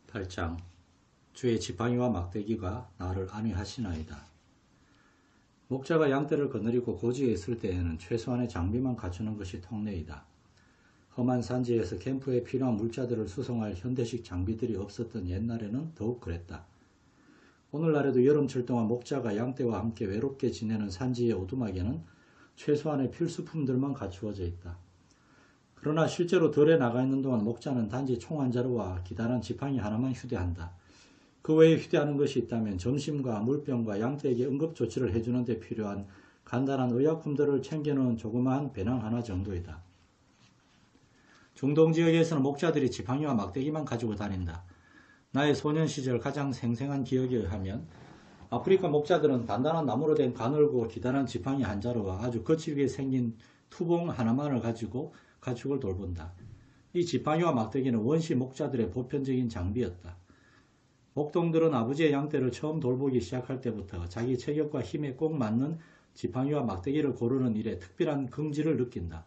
8장 주의 지팡이와 막대기가 나를 안위하시나이다. 목자가 양떼를 거느리고 고지에 있을 때에는 최소한의 장비만 갖추는 것이 통례이다. 험한 산지에서 캠프에 필요한 물자들을 수송할 현대식 장비들이 없었던 옛날에는 더욱 그랬다. 오늘날에도 여름철 동안 목자가 양떼와 함께 외롭게 지내는 산지의 오두막에는 최소한의 필수품들만 갖추어져 있다. 그러나 실제로 덜에 나가 있는 동안 목자는 단지 총 한 자루와 기다란 지팡이 하나만 휴대한다. 그 외에 휴대하는 것이 있다면 점심과 물병과 양떼에게 응급조치를 해주는 데 필요한 간단한 의약품들을 챙겨놓은 조그마한 배낭 하나 정도이다. 중동 지역에서는 목자들이 지팡이와 막대기만 가지고 다닌다. 나의 소년 시절 가장 생생한 기억에 의하면 아프리카 목자들은 단단한 나무로 된 가늘고 기다란 지팡이 한 자루와 아주 거칠게 생긴 투봉 하나만을 가지고 가축을 돌본다. 이 지팡이와 막대기는 원시 목자들의 보편적인 장비였다. 목동들은 아버지의 양떼를 처음 돌보기 시작할 때부터 자기 체격과 힘에 꼭 맞는 지팡이와 막대기를 고르는 일에 특별한 긍지를 느낀다.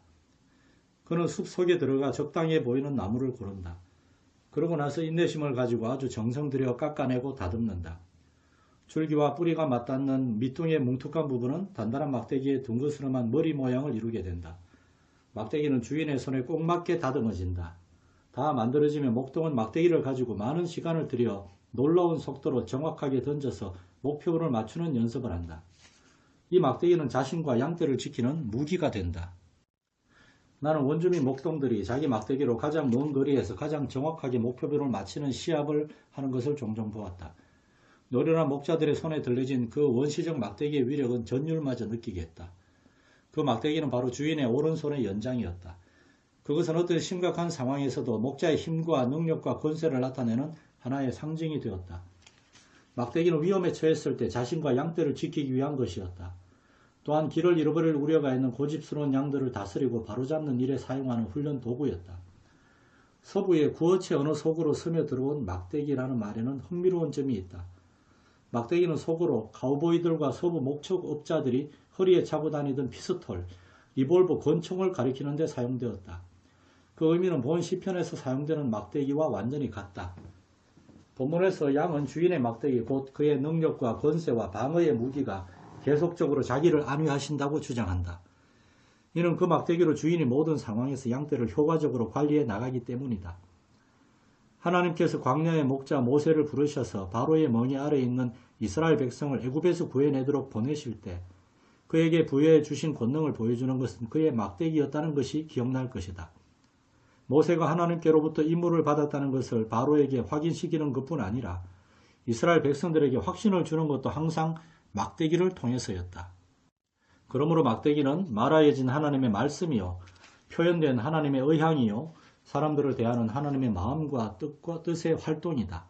그는 숲 속에 들어가 적당해 보이는 나무를 고른다. 그러고 나서 인내심을 가지고 아주 정성 들여 깎아내고 다듬는다. 줄기와 뿌리가 맞닿는 밑둥의 뭉툭한 부분은 단단한 막대기의 둥그스름한 머리 모양을 이루게 된다. 막대기는 주인의 손에 꼭 맞게 다듬어진다. 다 만들어지면 목동은 막대기를 가지고 많은 시간을 들여 놀라운 속도로 정확하게 던져서 목표를 맞추는 연습을 한다. 이 막대기는 자신과 양떼를 지키는 무기가 된다. 나는 원주민 목동들이 자기 막대기로 가장 먼 거리에서 가장 정확하게 목표를 맞히는 시합을 하는 것을 종종 보았다. 노련한 목자들의 손에 들려진 그 원시적 막대기의 위력은 전율마저 느끼게 했다. 그 막대기는 바로 주인의 오른손의 연장이었다. 그것은 어떤 심각한 상황에서도 목자의 힘과 능력과 권세를 나타내는 하나의 상징이 되었다. 막대기는 위험에 처했을 때 자신과 양떼를 지키기 위한 것이었다. 또한 길을 잃어버릴 우려가 있는 고집스러운 양들을 다스리고 바로잡는 일에 사용하는 훈련 도구였다. 서부의 구어체 언어 속으로 스며들어온 막대기라는 말에는 흥미로운 점이 있다. 막대기는 속어로 카우보이들과 서부 목축업자들이 허리에 차고 다니던 피스톨, 리볼버, 권총을 가리키는 데 사용되었다. 그 의미는 본 시편에서 사용되는 막대기와 완전히 같다. 본문에서 양은 주인의 막대기, 곧 그의 능력과 권세와 방어의 무기가 계속적으로 자기를 안위하신다고 주장한다. 이는 그 막대기로 주인이 모든 상황에서 양떼를 효과적으로 관리해 나가기 때문이다. 하나님께서 광야의 목자 모세를 부르셔서 바로의 멍에 아래 있는 이스라엘 백성을 애굽에서 구해내도록 보내실 때 그에게 부여해 주신 권능을 보여주는 것은 그의 막대기였다는 것이 기억날 것이다. 모세가 하나님께로부터 임무를 받았다는 것을 바로에게 확인시키는 것뿐 아니라 이스라엘 백성들에게 확신을 주는 것도 항상 막대기를 통해서였다. 그러므로 막대기는 말하여진 하나님의 말씀이요, 표현된 하나님의 의향이요, 사람들을 대하는 하나님의 마음과 뜻의 활동이다.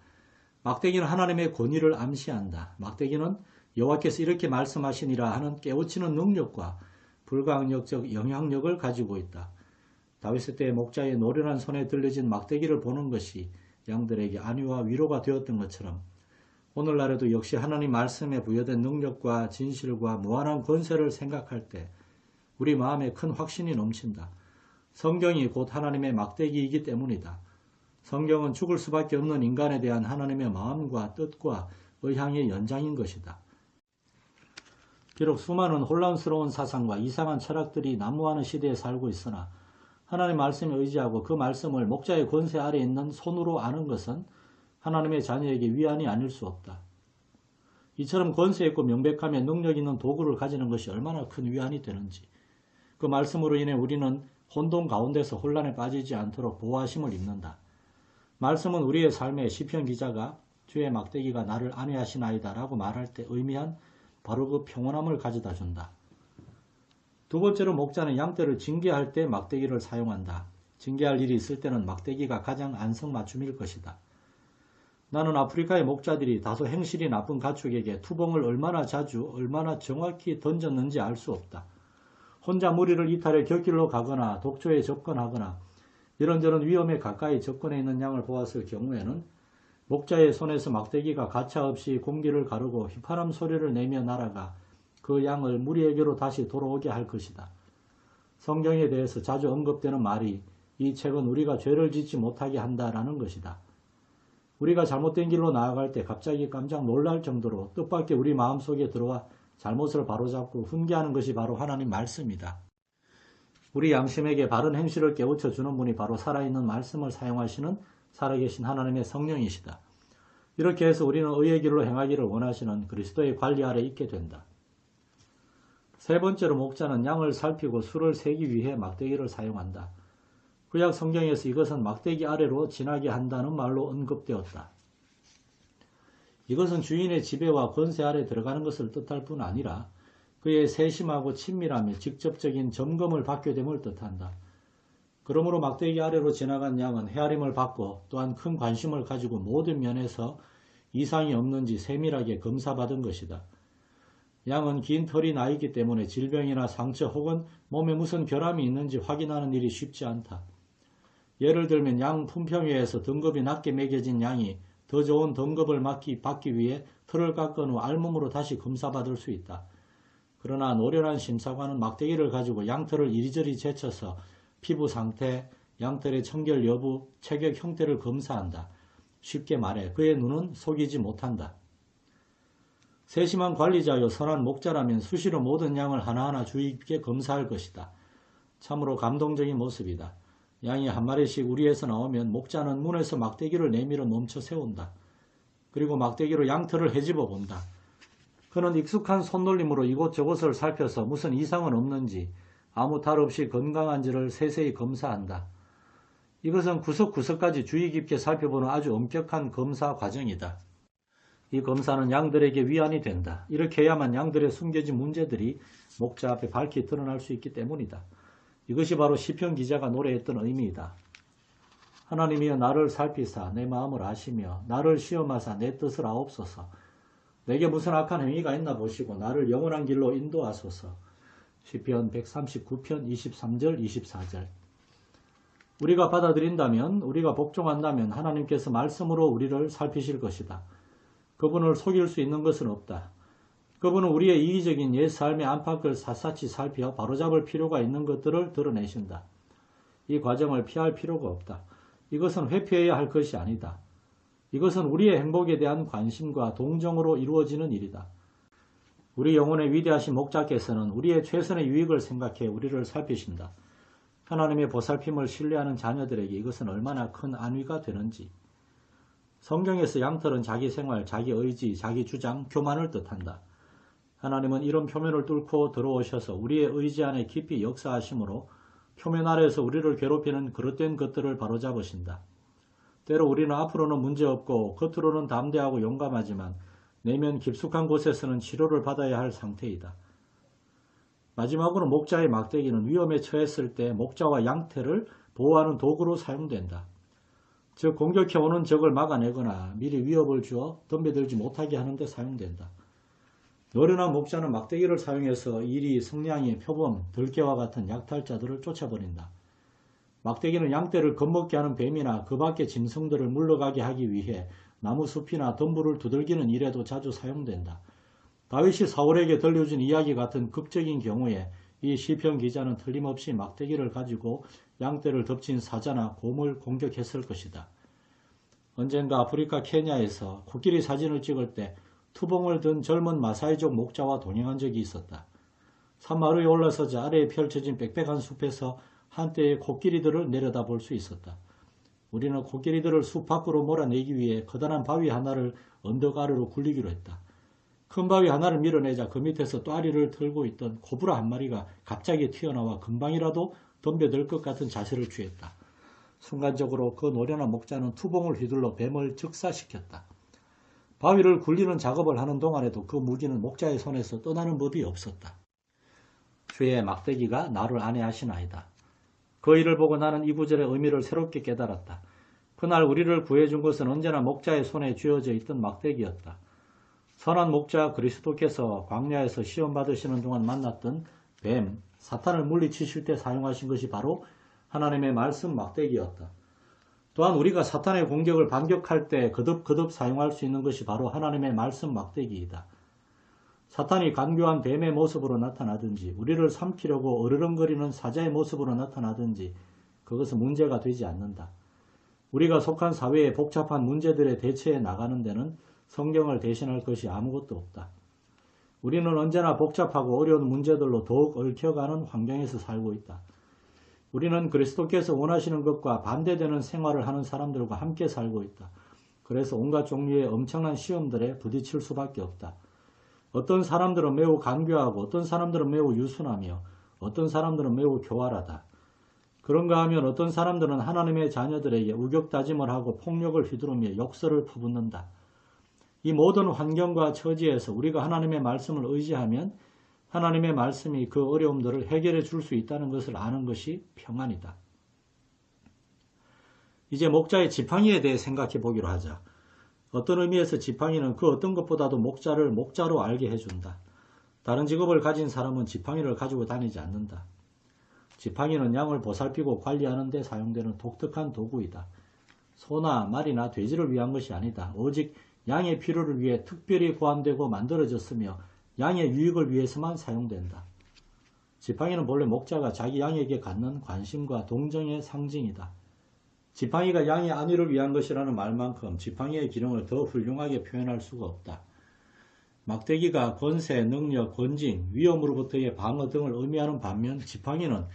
막대기는 하나님의 권위를 암시한다. 막대기는 여호와께서 이렇게 말씀하시니라 하는 깨우치는 능력과 불가항력적 영향력을 가지고 있다. 다윗의 때의 목자의 노련한 손에 들려진 막대기를 보는 것이 양들에게 안위와 위로가 되었던 것처럼 오늘날에도 역시 하나님 말씀에 부여된 능력과 진실과 무한한 권세를 생각할 때 우리 마음에 큰 확신이 넘친다. 성경이 곧 하나님의 막대기이기 때문이다. 성경은 죽을 수밖에 없는 인간에 대한 하나님의 마음과 뜻과 의향의 연장인 것이다. 비록 수많은 혼란스러운 사상과 이상한 철학들이 난무하는 시대에 살고 있으나 하나님의 말씀에 의지하고 그 말씀을 목자의 권세 아래 있는 손으로 아는 것은 하나님의 자녀에게 위안이 아닐 수 없다. 이처럼 권세 있고 명백하며 능력 있는 도구를 가지는 것이 얼마나 큰 위안이 되는지, 그 말씀으로 인해 우리는 혼돈 가운데서 혼란에 빠지지 않도록 보호하심을 입는다. 말씀은 우리의 삶에 시편 기자가 주의 막대기가 나를 안위하시나이다 라고 말할 때 의미한 바로 그 평온함을 가져다 준다. 두 번째로 목자는 양떼를 징계할 때 막대기를 사용한다. 징계할 일이 있을 때는 막대기가 가장 안성맞춤일 것이다. 나는 아프리카의 목자들이 다소 행실이 나쁜 가축에게 투봉을 얼마나 자주, 얼마나 정확히 던졌는지 알 수 없다. 혼자 무리를 이탈해 곁길로 가거나 독초에 접근하거나 이런저런 위험에 가까이 접근해 있는 양을 보았을 경우에는 목자의 손에서 막대기가 가차없이 공기를 가르고 휘파람 소리를 내며 날아가 그 양을 무리에게로 다시 돌아오게 할 것이다. 성경에 대해서 자주 언급되는 말이 이 책은 우리가 죄를 짓지 못하게 한다라는 것이다. 우리가 잘못된 길로 나아갈 때 갑자기 깜짝 놀랄 정도로 뜻밖의 우리 마음속에 들어와 잘못을 바로잡고 훈계하는 것이 바로 하나님 말씀이다. 우리 양심에게 바른 행실을 깨우쳐 주는 분이 바로 살아있는 말씀을 사용하시는 살아계신 하나님의 성령이시다. 이렇게 해서 우리는 의의 길로 행하기를 원하시는 그리스도의 관리 아래 있게 된다. 세 번째로 목자는 양을 살피고 수를 세기 위해 막대기를 사용한다. 구약 성경에서 이것은 막대기 아래로 지나게 한다는 말로 언급되었다. 이것은 주인의 지배와 권세 아래 들어가는 것을 뜻할 뿐 아니라 그의 세심하고 친밀하며 직접적인 점검을 받게 됨을 뜻한다. 그러므로 막대기 아래로 지나간 양은 헤아림을 받고 또한 큰 관심을 가지고 모든 면에서 이상이 없는지 세밀하게 검사받은 것이다. 양은 긴 털이 나 있기 때문에 질병이나 상처 혹은 몸에 무슨 결함이 있는지 확인하는 일이 쉽지 않다. 예를 들면 양 품평회에서 등급이 낮게 매겨진 양이 더 좋은 등급을 받기 위해 털을 깎은 후 알몸으로 다시 검사받을 수 있다. 그러나 노련한 심사관은 막대기를 가지고 양털을 이리저리 제쳐서 피부 상태, 양털의 청결 여부, 체격 형태를 검사한다. 쉽게 말해 그의 눈은 속이지 못한다. 세심한 관리자여 선한 목자라면 수시로 모든 양을 하나하나 주의 깊게 검사할 것이다. 참으로 감동적인 모습이다. 양이 한 마리씩 우리에서 나오면 목자는 문에서 막대기를 내밀어 멈춰 세운다. 그리고 막대기로 양털을 헤집어 본다. 그는 익숙한 손놀림으로 이곳저곳을 살펴서 무슨 이상은 없는지 아무 탈 없이 건강한지를 세세히 검사한다. 이것은 구석구석까지 주의 깊게 살펴보는 아주 엄격한 검사 과정이다. 이 검사는 양들에게 위안이 된다. 이렇게 해야만 양들의 숨겨진 문제들이 목자 앞에 밝히 드러날 수 있기 때문이다. 이것이 바로 시편 기자가 노래했던 의미이다. 하나님이여 나를 살피사 내 마음을 아시며 나를 시험하사 내 뜻을 아옵소서. 내게 무슨 악한 행위가 있나 보시고 나를 영원한 길로 인도하소서. 시편 139편 23절 24절. 우리가 받아들인다면, 우리가 복종한다면 하나님께서 말씀으로 우리를 살피실 것이다. 그분을 속일 수 있는 것은 없다. 그분은 우리의 이기적인 옛 삶의 안팎을 샅샅이 살펴 바로잡을 필요가 있는 것들을 드러내신다. 이 과정을 피할 필요가 없다. 이것은 회피해야 할 것이 아니다. 이것은 우리의 행복에 대한 관심과 동정으로 이루어지는 일이다. 우리 영혼의 위대하신 목자께서는 우리의 최선의 유익을 생각해 우리를 살피신다. 하나님의 보살핌을 신뢰하는 자녀들에게 이것은 얼마나 큰 안위가 되는지. 성경에서 양털은 자기 생활, 자기 의지, 자기 주장, 교만을 뜻한다. 하나님은 이런 표면을 뚫고 들어오셔서 우리의 의지 안에 깊이 역사하심으로 표면 아래에서 우리를 괴롭히는 그릇된 것들을 바로잡으신다. 때로 우리는 앞으로는 문제없고 겉으로는 담대하고 용감하지만 내면 깊숙한 곳에서는 치료를 받아야 할 상태이다. 마지막으로 목자의 막대기는 위험에 처했을 때 목자와 양태를 보호하는 도구로 사용된다. 즉 공격해오는 적을 막아내거나 미리 위협을 주어 덤벼들지 못하게 하는 데 사용된다. 노련한 목자는 막대기를 사용해서 이리, 성냥이, 표범, 들개와 같은 약탈자들을 쫓아버린다. 막대기는 양떼를 겁먹게 하는 뱀이나 그 밖의 짐승들을 물러가게 하기 위해 나무 숲이나 덤불을 두들기는 일에도 자주 사용된다. 다윗이 사울에게 들려준 이야기 같은 극적인 경우에 이 시편 기자는 틀림없이 막대기를 가지고 양떼를 덮친 사자나 곰을 공격했을 것이다. 언젠가 아프리카 케냐에서 코끼리 사진을 찍을 때 투봉을 든 젊은 마사이족 목자와 동행한 적이 있었다. 산마루에 올라서자 아래에 펼쳐진 빽빽한 숲에서 한때의 코끼리들을 내려다볼 수 있었다. 우리는 코끼리들을 숲 밖으로 몰아내기 위해 커다란 바위 하나를 언덕 아래로 굴리기로 했다. 큰 바위 하나를 밀어내자 그 밑에서 또아리를 틀고 있던 코브라 한 마리가 갑자기 튀어나와 금방이라도 덤벼들 것 같은 자세를 취했다. 순간적으로 그 노련한 목자는 투봉을 휘둘러 뱀을 즉사시켰다. 바위를 굴리는 작업을 하는 동안에도 그 무기는 목자의 손에서 떠나는 법이 없었다. 주의 막대기가 나를 안해하시나이다. 그 일을 보고 나는 이 구절의 의미를 새롭게 깨달았다. 그날 우리를 구해준 것은 언제나 목자의 손에 쥐어져 있던 막대기였다. 선한 목자 그리스도께서 광야에서 시험받으시는 동안 만났던 뱀, 사탄을 물리치실 때 사용하신 것이 바로 하나님의 말씀 막대기였다. 또한 우리가 사탄의 공격을 반격할 때 거듭거듭 사용할 수 있는 것이 바로 하나님의 말씀 막대기이다. 사탄이 간교한 뱀의 모습으로 나타나든지 우리를 삼키려고 으르렁거리는 사자의 모습으로 나타나든지 그것은 문제가 되지 않는다. 우리가 속한 사회의 복잡한 문제들에 대처해 나가는 데는 성경을 대신할 것이 아무것도 없다. 우리는 언제나 복잡하고 어려운 문제들로 더욱 얽혀가는 환경에서 살고 있다. 우리는 그리스도께서 원하시는 것과 반대되는 생활을 하는 사람들과 함께 살고 있다. 그래서 온갖 종류의 엄청난 시험들에 부딪힐 수밖에 없다. 어떤 사람들은 매우 간교하고 어떤 사람들은 매우 유순하며 어떤 사람들은 매우 교활하다. 그런가 하면 어떤 사람들은 하나님의 자녀들에게 우격다짐을 하고 폭력을 휘두르며 욕설을 퍼붓는다. 이 모든 환경과 처지에서 우리가 하나님의 말씀을 의지하면 하나님의 말씀이 그 어려움들을 해결해 줄 수 있다는 것을 아는 것이 평안이다. 이제 목자의 지팡이에 대해 생각해 보기로 하자. 어떤 의미에서 지팡이는 그 어떤 것보다도 목자를 목자로 알게 해준다. 다른 직업을 가진 사람은 지팡이를 가지고 다니지 않는다. 지팡이는 양을 보살피고 관리하는 데 사용되는 독특한 도구이다. 소나 말이나 돼지를 위한 것이 아니다. 오직 양의 필요를 위해 특별히 고안되고 만들어졌으며 양의 유익을 위해서만 사용된다. 지팡이는 본래 목자가 자기 양에게 갖는 관심과 동정의 상징이다. 지팡이가 양의 안위를 위한 것이라는 말만큼 지팡이의 기능을 더 훌륭하게 표현할 수가 없다. 막대기가 권세, 능력, 권징, 위험으로부터의 방어 등을 의미하는 반면 지팡이는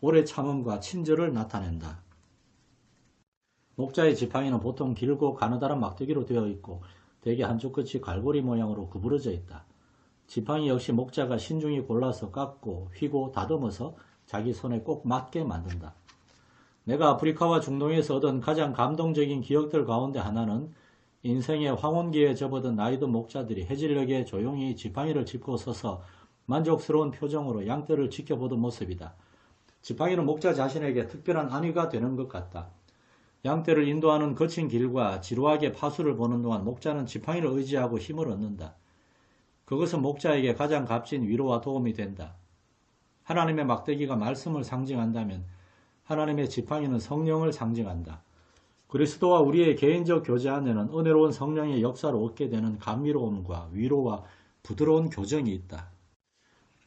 오래 참음과 친절을 나타낸다. 목자의 지팡이는 보통 길고 가느다란 막대기로 되어 있고 대개 한쪽 끝이 갈고리 모양으로 구부러져 있다. 지팡이 역시 목자가 신중히 골라서 깎고 휘고 다듬어서 자기 손에 꼭 맞게 만든다. 내가 아프리카와 중동에서 얻은 가장 감동적인 기억들 가운데 하나는 인생의 황혼기에 접어든 나이든 목자들이 해질녘에 조용히 지팡이를 짚고 서서 만족스러운 표정으로 양떼를 지켜보던 모습이다. 지팡이는 목자 자신에게 특별한 안위가 되는 것 같다. 양떼를 인도하는 거친 길과 지루하게 파수를 보는 동안 목자는 지팡이를 의지하고 힘을 얻는다. 그것은 목자에게 가장 값진 위로와 도움이 된다. 하나님의 막대기가 말씀을 상징한다면 하나님의 지팡이는 성령을 상징한다. 그리스도와 우리의 개인적 교제 안에는 은혜로운 성령의 역사를 얻게 되는 감미로움과 위로와 부드러운 교정이 있다.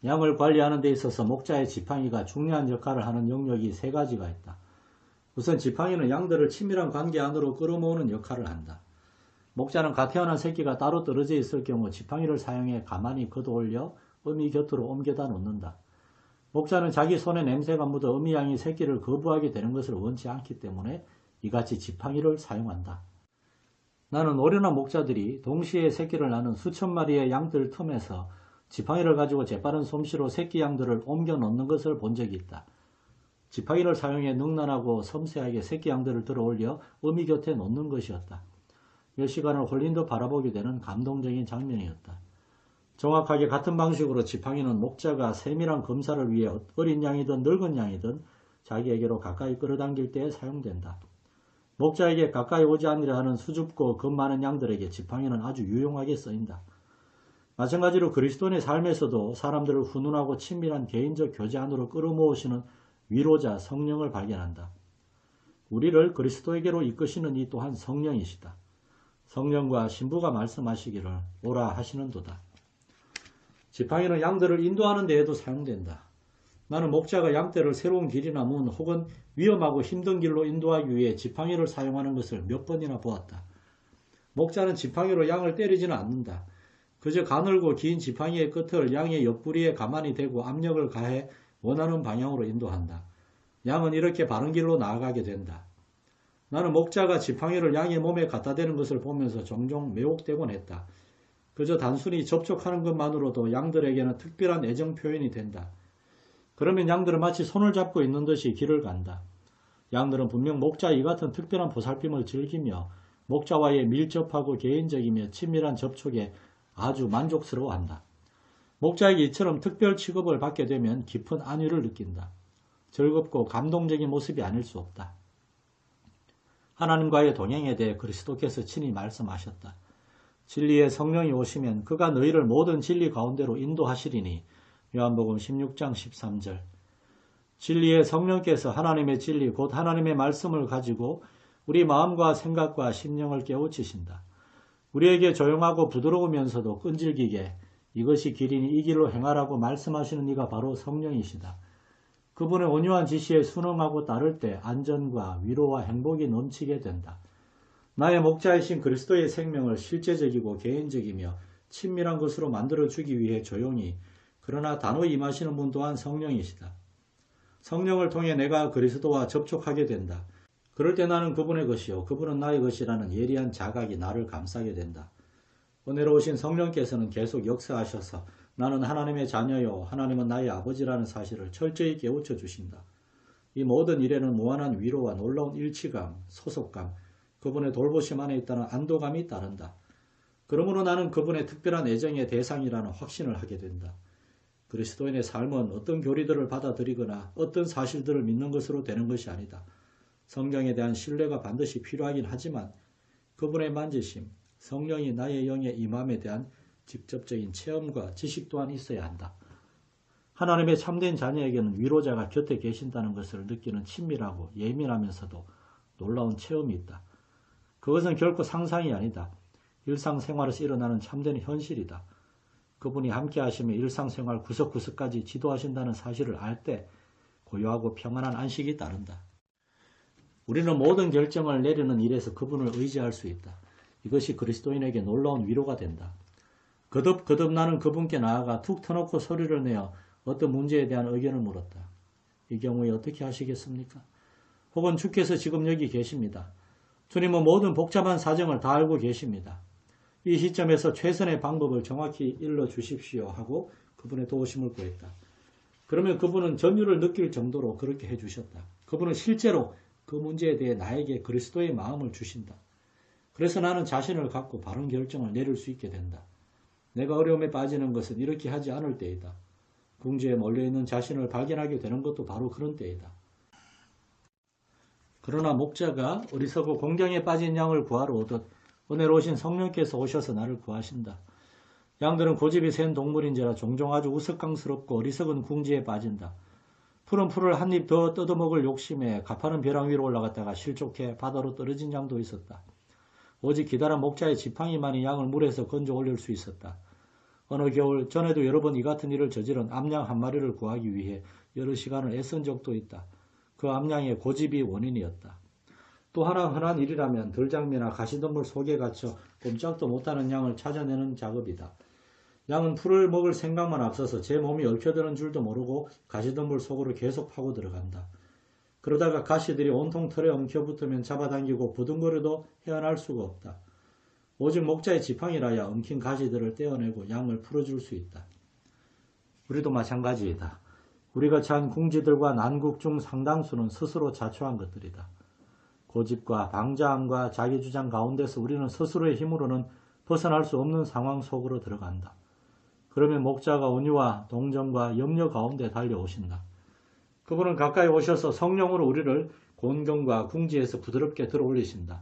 양을 관리하는 데 있어서 목자의 지팡이가 중요한 역할을 하는 영역이 세 가지가 있다. 우선 지팡이는 양들을 친밀한 관계 안으로 끌어모으는 역할을 한다. 목자는 갓 태어난 새끼가 따로 떨어져 있을 경우 지팡이를 사용해 가만히 걷어올려 어미 곁으로 옮겨다 놓는다. 목자는 자기 손에 냄새가 묻어 어미 양이 새끼를 거부하게 되는 것을 원치 않기 때문에 이같이 지팡이를 사용한다. 나는 오려나 목자들이 동시에 새끼를 낳는 수천 마리의 양들 틈에서 지팡이를 가지고 재빠른 솜씨로 새끼 양들을 옮겨 놓는 것을 본 적이 있다. 지팡이를 사용해 능란하고 섬세하게 새끼 양들을 들어올려 어미 곁에 놓는 것이었다. 몇 시간을 홀린 듯 바라보게 되는 감동적인 장면이었다. 정확하게 같은 방식으로 지팡이는 목자가 세밀한 검사를 위해 어린 양이든 늙은 양이든 자기에게로 가까이 끌어당길 때에 사용된다. 목자에게 가까이 오지 않으려 하는 수줍고 겁 많은 양들에게 지팡이는 아주 유용하게 쓰인다. 마찬가지로 그리스도인의 삶에서도 사람들을 훈훈하고 친밀한 개인적 교제 안으로 끌어모으시는 위로자 성령을 발견한다. 우리를 그리스도에게로 이끄시는 이 또한 성령이시다. 성령과 신부가 말씀하시기를 오라 하시는도다. 지팡이는 양들을 인도하는 데에도 사용된다. 나는 목자가 양떼를 새로운 길이나 문 혹은 위험하고 힘든 길로 인도하기 위해 지팡이를 사용하는 것을 몇 번이나 보았다. 목자는 지팡이로 양을 때리지는 않는다. 그저 가늘고 긴 지팡이의 끝을 양의 옆구리에 가만히 대고 압력을 가해 원하는 방향으로 인도한다. 양은 이렇게 바른 길로 나아가게 된다. 나는 목자가 지팡이를 양의 몸에 갖다 대는 것을 보면서 종종 매혹되곤 했다. 그저 단순히 접촉하는 것만으로도 양들에게는 특별한 애정 표현이 된다. 그러면 양들은 마치 손을 잡고 있는 듯이 길을 간다. 양들은 분명 목자 이 같은 특별한 보살핌을 즐기며 목자와의 밀접하고 개인적이며 친밀한 접촉에 아주 만족스러워한다. 목자에게 이처럼 특별 취급을 받게 되면 깊은 안위를 느낀다. 즐겁고 감동적인 모습이 아닐 수 없다. 하나님과의 동행에 대해 그리스도께서 친히 말씀하셨다. 진리의 성령이 오시면 그가 너희를 모든 진리 가운데로 인도하시리니 요한복음 16장 13절. 진리의 성령께서 하나님의 진리 곧 하나님의 말씀을 가지고 우리 마음과 생각과 심령을 깨우치신다. 우리에게 조용하고 부드러우면서도 끈질기게 이것이 길이니 이 길로 행하라고 말씀하시는 이가 바로 성령이시다. 그분의 온유한 지시에 순응하고 따를 때 안전과 위로와 행복이 넘치게 된다. 나의 목자이신 그리스도의 생명을 실제적이고 개인적이며 친밀한 것으로 만들어주기 위해 조용히 그러나 단호히 임하시는 분 또한 성령이시다. 성령을 통해 내가 그리스도와 접촉하게 된다. 그럴 때 나는 그분의 것이요 그분은 나의 것이라는 예리한 자각이 나를 감싸게 된다. 은혜로우신 성령께서는 계속 역사하셔서 나는 하나님의 자녀요 하나님은 나의 아버지라는 사실을 철저히 깨우쳐 주신다. 이 모든 일에는 무한한 위로와 놀라운 일치감, 소속감, 그분의 돌보심 안에 있다는 안도감이 따른다. 그러므로 나는 그분의 특별한 애정의 대상이라는 확신을 하게 된다. 그리스도인의 삶은 어떤 교리들을 받아들이거나 어떤 사실들을 믿는 것으로 되는 것이 아니다. 성경에 대한 신뢰가 반드시 필요하긴 하지만 그분의 만지심, 성령이 나의 영에 임함에 대한 직접적인 체험과 지식 또한 있어야 한다. 하나님의 참된 자녀에게는 위로자가 곁에 계신다는 것을 느끼는 친밀하고 예민하면서도 놀라운 체험이 있다. 그것은 결코 상상이 아니다. 일상생활에서 일어나는 참된 현실이다. 그분이 함께 하시며 일상생활 구석구석까지 지도하신다는 사실을 알 때 고요하고 평안한 안식이 따른다. 우리는 모든 결정을 내리는 일에서 그분을 의지할 수 있다. 이것이 그리스도인에게 놀라운 위로가 된다. 거듭 나는 그분께 나아가 툭 터놓고 소리를 내어 어떤 문제에 대한 의견을 물었다. 이 경우에 어떻게 하시겠습니까? 혹은 주께서 지금 여기 계십니다. 주님은 모든 복잡한 사정을 다 알고 계십니다. 이 시점에서 최선의 방법을 정확히 일러주십시오 하고 그분의 도우심을 구했다. 그러면 그분은 전율을 느낄 정도로 그렇게 해주셨다. 그분은 실제로 그 문제에 대해 나에게 그리스도의 마음을 주신다. 그래서 나는 자신을 갖고 바른 결정을 내릴 수 있게 된다. 내가 어려움에 빠지는 것은 이렇게 하지 않을 때이다. 궁지에 몰려있는 자신을 발견하게 되는 것도 바로 그런 때이다. 그러나 목자가 어리석고 공경에 빠진 양을 구하러 오듯 은혜로우신 성령께서 오셔서 나를 구하신다. 양들은 고집이 센 동물인지라 종종 아주 우스꽝스럽고 어리석은 궁지에 빠진다. 푸른 풀을 한 입 더 뜯어먹을 욕심에 가파른 벼랑 위로 올라갔다가 실족해 바다로 떨어진 양도 있었다. 오직 기다란 목자의 지팡이만이 양을 물에서 건져 올릴 수 있었다. 어느 겨울 전에도 여러 번 이 같은 일을 저지른 암양 한 마리를 구하기 위해 여러 시간을 애쓴 적도 있다. 그 암양의 고집이 원인이었다. 또 하나 흔한 일이라면 들장미나 가시덤불 속에 갇혀 꼼짝도 못하는 양을 찾아내는 작업이다. 양은 풀을 먹을 생각만 앞서서 제 몸이 얽혀드는 줄도 모르고 가시덤불 속으로 계속 파고 들어간다. 그러다가 가시들이 온통 털에 엉켜붙으면 잡아당기고 부둥거려도 헤어날 수가 없다. 오직 목자의 지팡이라야 엉킨 가시들을 떼어내고 양을 풀어줄 수 있다. 우리도 마찬가지이다. 우리가 처한 궁지들과 난국 중 상당수는 스스로 자초한 것들이다. 고집과 방자함과 자기주장 가운데서 우리는 스스로의 힘으로는 벗어날 수 없는 상황 속으로 들어간다. 그러면 목자가 온유와 동정과 염려 가운데 달려오신다. 그분은 가까이 오셔서 성령으로 우리를 곤경과 궁지에서 부드럽게 들어올리신다.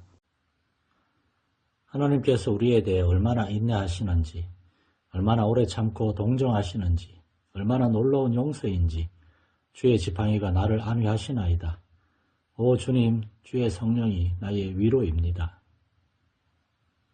하나님께서 우리에 대해 얼마나 인내하시는지, 얼마나 오래 참고 동정하시는지, 얼마나 놀라운 용서인지 주의 지팡이가 나를 안위하시나이다. 오 주님, 주의 성령이 나의 위로입니다.